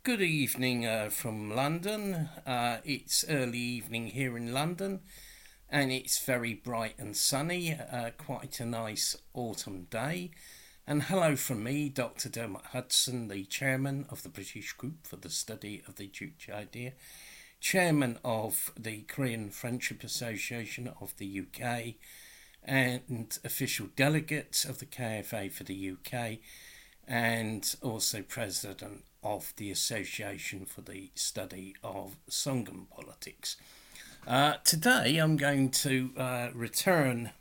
Good evening from London. It's early evening here in London and it's very bright and sunny, quite a nice autumn day. And hello from me, Dr. Dermot Hudson, the chairman of the British Group for the Study of the Juche Idea, chairman of the Korean Friendship Association of the UK, and official delegate of the KFA for the UK, and also president of the Association for the Study of Songun politics. Today I'm going to return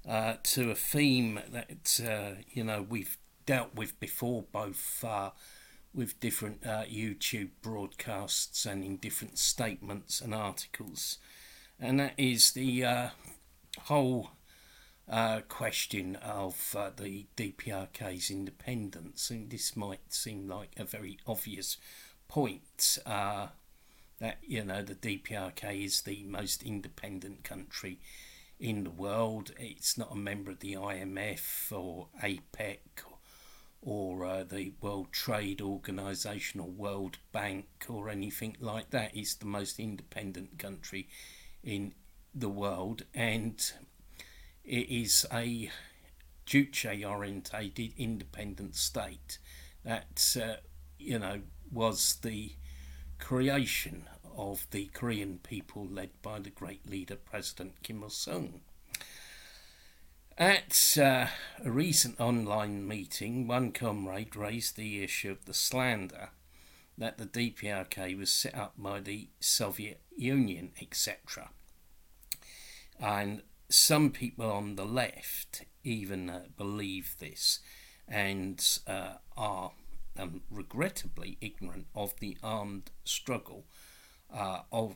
to a theme that we've dealt with before, both with different YouTube broadcasts and in different statements and articles, and that is the whole question of the DPRK's independence. And this might seem like a very obvious point, that the DPRK is the most independent country in the world. It's not a member of the IMF or APEC or the World Trade Organization or World Bank or anything like that. It's the most independent country in the world, and it is a Juche-orientated independent state that, was the creation of the Korean people led by the great leader, President Kim Il-sung. At a recent online meeting, one comrade raised the issue of the slander that the DPRK was set up by the Soviet Union, etc. And some people on the left even believe this and are regrettably ignorant of the armed struggle of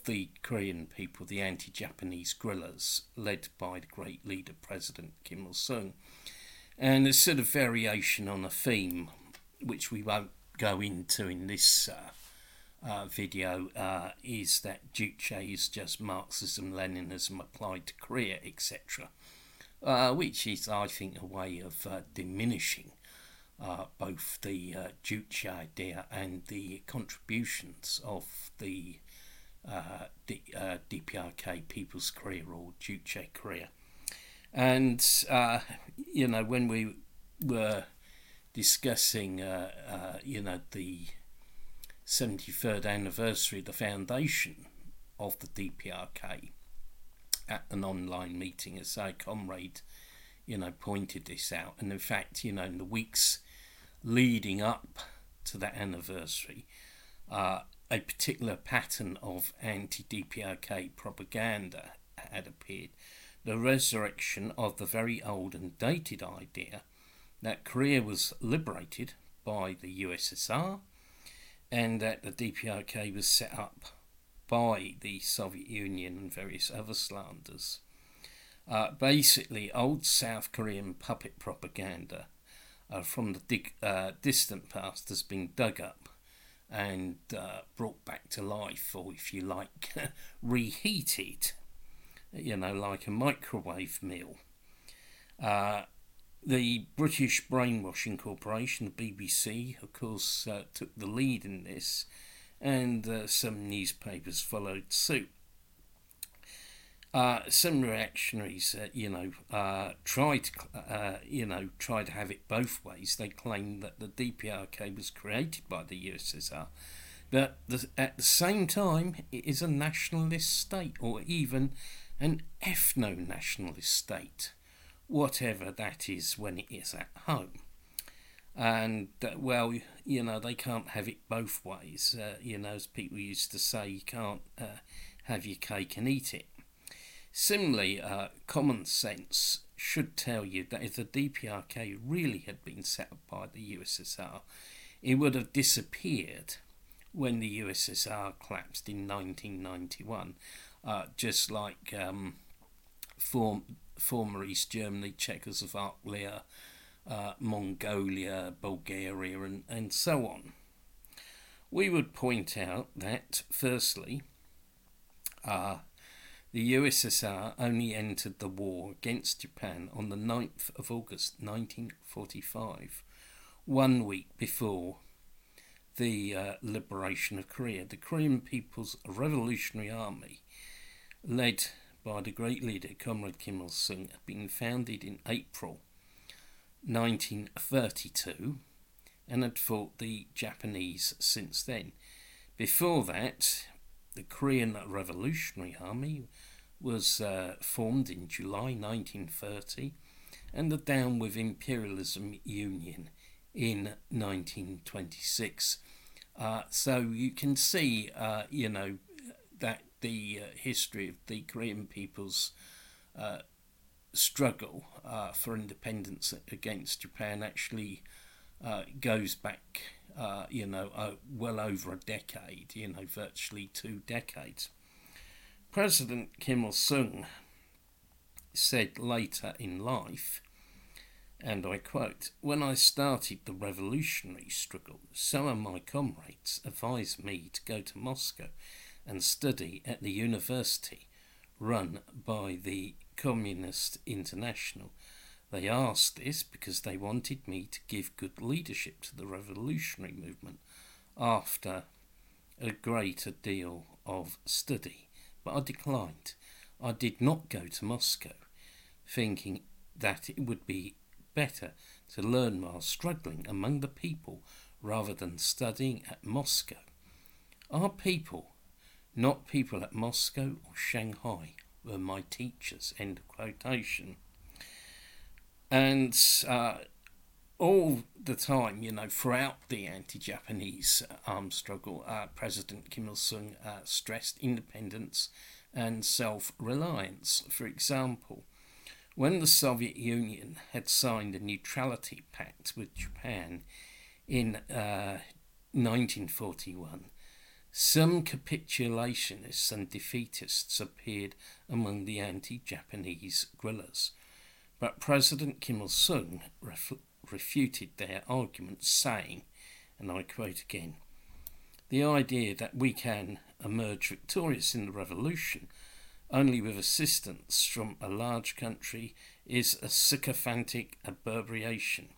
the Korean people, the anti-Japanese guerrillas led by the great leader President Kim Il-sung. And a sort of variation on a theme which we won't go into in this video is that Juche is just Marxism, Leninism applied to Korea, etc., which is, I think, a way of diminishing both the Juche idea and the contributions of the DPRK People's Korea or Juche Korea. And when we were discussing the 73rd anniversary of the foundation of the DPRK at an online meeting, as our comrade pointed this out. And in fact, in the weeks leading up to that anniversary, a particular pattern of anti-DPRK propaganda had appeared. The resurrection of the very old and dated idea that Korea was liberated by the USSR and that the DPRK was set up by the Soviet Union and various other slanders. Basically, old South Korean puppet propaganda from the distant past has been dug up and brought back to life, or if you like, reheated, like a microwave meal. The British Brainwashing Corporation, the BBC, of course, took the lead in this, and some newspapers followed suit. Some reactionaries, tried to have it both ways. They claimed that the DPRK was created by the USSR, but at the same time, it is a nationalist state, or even an ethno-nationalist state, whatever that is when it is at home. And, they can't have it both ways. As people used to say, you can't have your cake and eat it. Similarly, common sense should tell you that if the DPRK really had been set up by the USSR, it would have disappeared when the USSR collapsed in 1991, just like former East Germany, Czechoslovakia, Mongolia, Bulgaria, and so on. We would point out that, firstly, the USSR only entered the war against Japan on the 9th of August 1945, 1 week before the liberation of Korea. The Korean People's Revolutionary Army, led by the great leader Comrade Kim Il-sung, had been founded in April 1932 and had fought the Japanese since then. Before that, the Korean Revolutionary Army was formed in July 1930 and the Down with Imperialism Union in 1926. So you can see, that the history of the Korean people's struggle for independence against Japan actually goes back, well over a decade, virtually 2 decades. President Kim Il-sung said later in life, and I quote, "When I started the revolutionary struggle, some of my comrades advised me to go to Moscow and study at the university run by the Communist International. They asked this because they wanted me to give good leadership to the revolutionary movement after a greater deal of study. But I declined. I did not go to Moscow, thinking that it would be better to learn while struggling among the people rather than studying at Moscow. Our people, not people at Moscow or Shanghai, were my teachers." End of quotation. And all the time, throughout the anti-Japanese armed struggle, President Kim Il-sung stressed independence and self-reliance. For example, when the Soviet Union had signed a neutrality pact with Japan in 1941, some capitulationists and defeatists appeared among the anti-Japanese guerrillas. But President Kim Il-sung refuted their arguments, saying, and I quote again, "The idea that we can emerge victorious in the revolution only with assistance from a large country is a sycophantic aberration.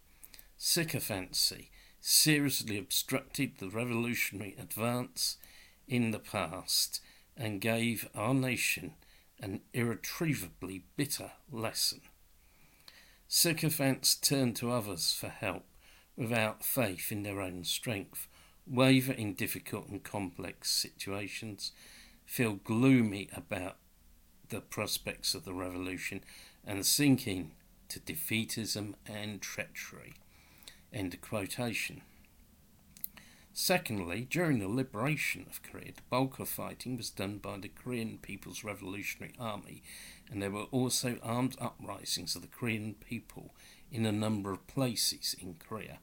Sycophancy seriously obstructed the revolutionary advance in the past and gave our nation an irretrievably bitter lesson. Sycophants turn to others for help without faith in their own strength, waver in difficult and complex situations, feel gloomy about the prospects of the revolution, and sink in to defeatism and treachery." End of quotation. Secondly, during the liberation of Korea, the bulk of fighting was done by the Korean People's Revolutionary Army, and there were also armed uprisings of the Korean people in a number of places in Korea.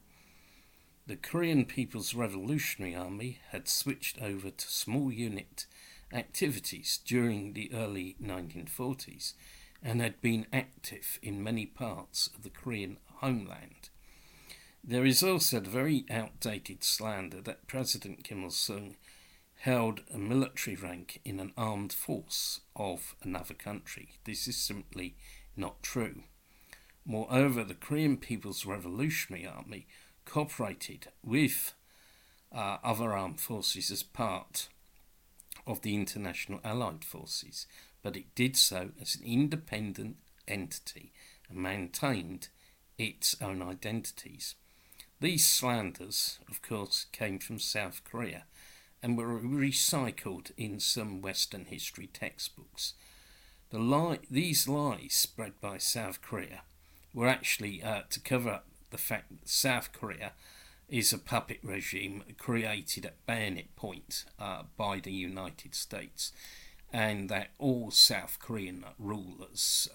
The Korean People's Revolutionary Army had switched over to small unit activities during the early 1940s and had been active in many parts of the Korean homeland. There is also the very outdated slander that President Kim Il-sung held a military rank in an armed force of another country. This is simply not true. Moreover, the Korean People's Revolutionary Army cooperated with other armed forces as part of the International Allied Forces, but it did so as an independent entity and maintained its own identities. These slanders, of course, came from South Korea and were recycled in some Western history textbooks. These lies spread by South Korea were actually to cover up the fact that South Korea is a puppet regime created at bayonet point by the United States, and that all South Korean rulers,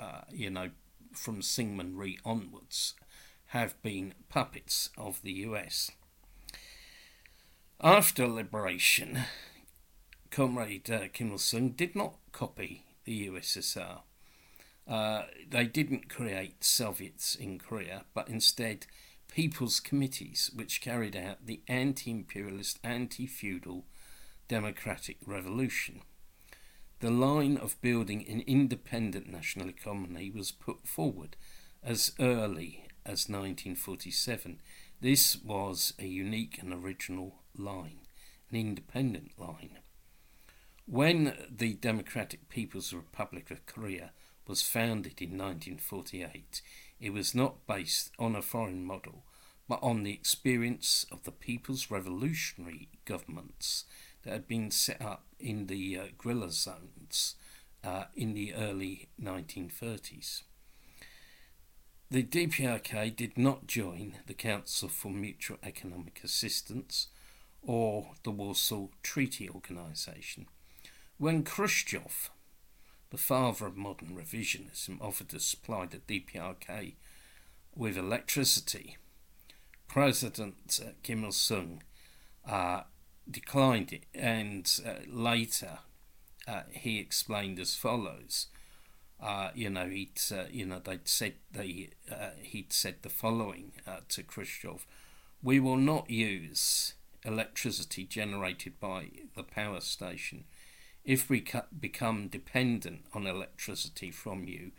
from Syngman Rhee onwards, have been puppets of the US. After liberation, Comrade Kim Il-sung did not copy the USSR. They didn't create Soviets in Korea, but instead people's committees which carried out the anti-imperialist, anti-feudal democratic revolution. The line of building an independent national economy was put forward as early as 1947. This was a unique and original line, an independent line. When the Democratic People's Republic of Korea was founded in 1948, it was not based on a foreign model, but on the experience of the People's Revolutionary governments that had been set up in the guerrilla zones in the early 1930s. The DPRK did not join the Council for Mutual Economic Assistance or the Warsaw Treaty Organization. When Khrushchev, the father of modern revisionism, offered to supply the DPRK with electricity, President Kim Ilsung declined it, and later he explained as follows. He'd said the following to Khrushchev: "We will not use electricity generated by the power station. If we become dependent on electricity from you,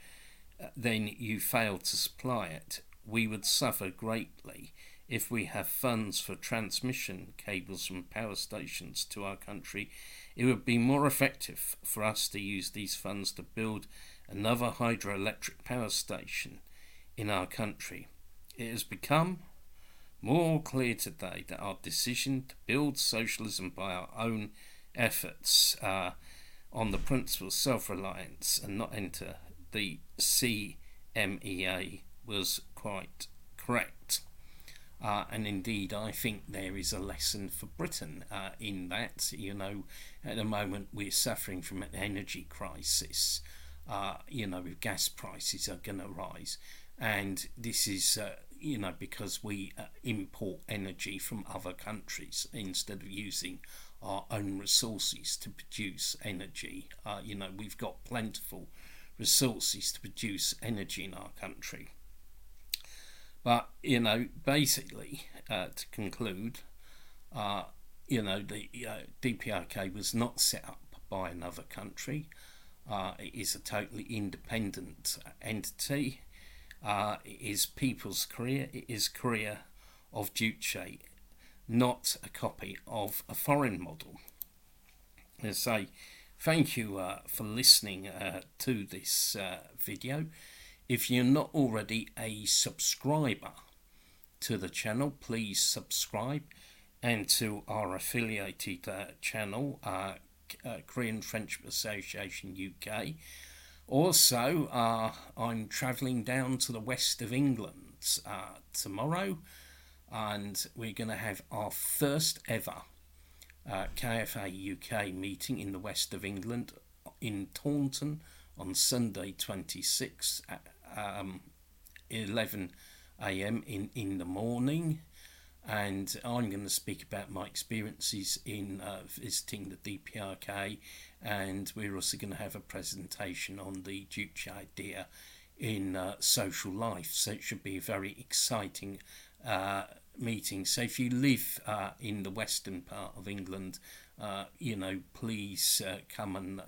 then you fail to supply it. We would suffer greatly. If we have funds for transmission cables from power stations to our country, it would be more effective for us to use these funds to build another hydroelectric power station in our country. It has become more clear today that our decision to build socialism by our own efforts on the principle of self-reliance and not enter the CMEA was quite correct." And indeed, I think there is a lesson for Britain in that. At the moment we're suffering from an energy crisis. With gas prices are going to rise, and this is because we import energy from other countries instead of using our own resources to produce energy. We've got plentiful resources to produce energy in our country. But basically, to conclude, the DPRK was not set up by another country. It is a totally independent entity. It is People's Korea. It is Korea of Juche, not a copy of a foreign model. I say thank you for listening to this video. If you're not already a subscriber to the channel, please subscribe, and to our affiliated channel, Korean Friendship Association UK. Also, I'm travelling down to the west of England tomorrow, and we're going to have our first ever KFA UK meeting in the west of England in Taunton on Sunday 26 at 11 a.m. in the morning. And I'm going to speak about my experiences in visiting the DPRK, and we're also going to have a presentation on the Juche Idea in social life. So it should be a very exciting meeting. So if you live in the western part of England, please come and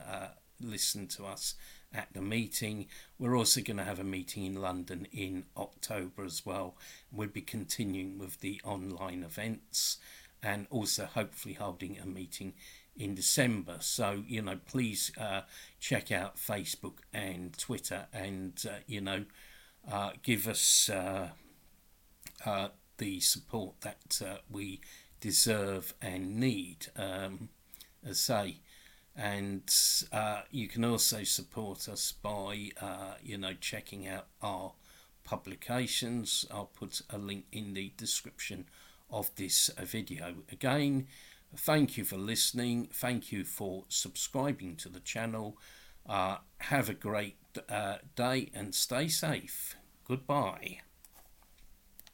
listen to us at the meeting. We're also going to have a meeting in London in October as well. We'll be continuing with the online events, and also hopefully holding a meeting in December. So please check out Facebook and Twitter, and give us the support that we deserve and need, as I say. And you can also support us by checking out our publications. I'll put a link in the description of this video. Again, thank you for listening. Thank you for subscribing to the channel. Have a great day and stay safe. Goodbye.